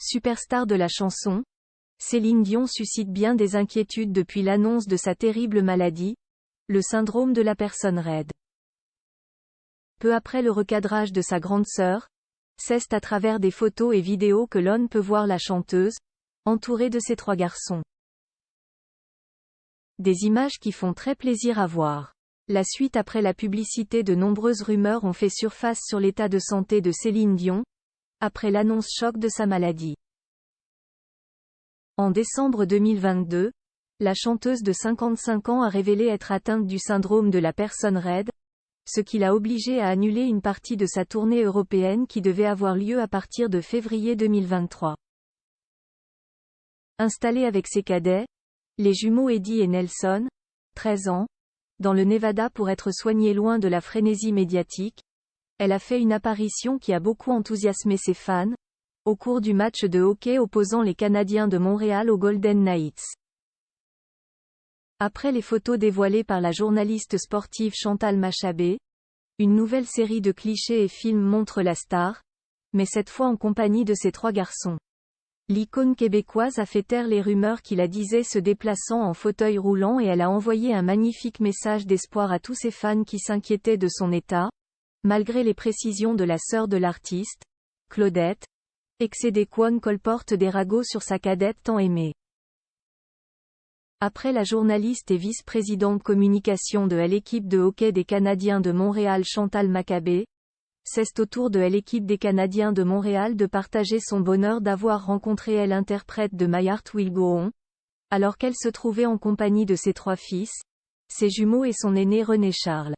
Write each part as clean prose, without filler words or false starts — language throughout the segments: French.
Superstar de la chanson, Céline Dion suscite bien des inquiétudes depuis l'annonce de sa terrible maladie, le syndrome de la personne raide. Peu après le recadrage de sa grande sœur, c'est à travers des photos et vidéos que l'on peut voir la chanteuse, entourée de ses 3 garçons. Des images qui font très plaisir à voir. La suite après la publicité, de nombreuses rumeurs ont fait surface sur l'état de santé de Céline Dion, après l'annonce choc de sa maladie. En décembre 2022, la chanteuse de 55 ans a révélé être atteinte du syndrome de la personne raide, ce qui l'a obligée à annuler une partie de sa tournée européenne qui devait avoir lieu à partir de février 2023. Installée avec ses cadets, les jumeaux Eddie et Nelson, 13 ans, dans le Nevada pour être soignée loin de la frénésie médiatique, elle a fait une apparition qui a beaucoup enthousiasmé ses fans, au cours du match de hockey opposant les Canadiens de Montréal aux Golden Knights. Après les photos dévoilées par la journaliste sportive Chantal Machabé, une nouvelle série de clichés et films montre la star, mais cette fois en compagnie de ses 3 garçons. L'icône québécoise a fait taire les rumeurs qui la disaient se déplaçant en fauteuil roulant, et elle a envoyé un magnifique message d'espoir à tous ses fans qui s'inquiétaient de son état, malgré les précisions de la sœur de l'artiste, Claudette, excédée Kwon colporte des ragots sur sa cadette tant aimée. Après la journaliste et vice-présidente communication de l'équipe de hockey des Canadiens de Montréal Chantal Machabé, c'est au tour de l'équipe des Canadiens de Montréal de partager son bonheur d'avoir rencontré l'interprète de My Heart Will Go On, alors qu'elle se trouvait en compagnie de ses 3 fils, ses jumeaux et son aîné René Charles.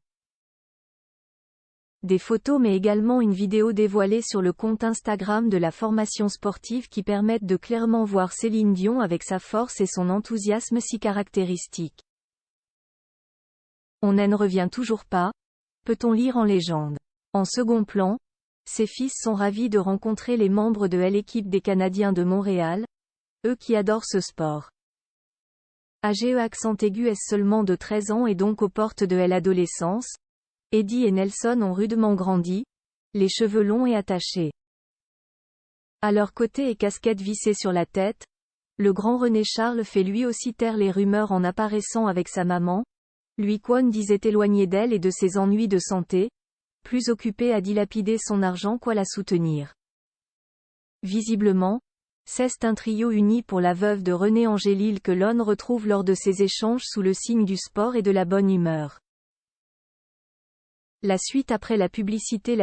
Des photos mais également une vidéo dévoilée sur le compte Instagram de la formation sportive qui permettent de clairement voir Céline Dion avec sa force et son enthousiasme si caractéristique. On n'en revient toujours pas, peut-on lire en légende. En second plan, ses fils sont ravis de rencontrer les membres de l'équipe des Canadiens de Montréal, eux qui adorent ce sport. Âgé accent aigu est seulement de 13 ans et donc aux portes de l'adolescence, Eddie et Nelson ont rudement grandi, les cheveux longs et attachés. À leur côté et casquette vissée sur la tête, le grand René Charles fait lui aussi taire les rumeurs en apparaissant avec sa maman, lui Kwon disait éloigné d'elle et de ses ennuis de santé, plus occupé à dilapider son argent qu'à la soutenir. Visiblement, c'est un trio uni pour la veuve de René Angélil que l'on retrouve lors de ses échanges sous le signe du sport et de la bonne humeur. La suite après la publicité.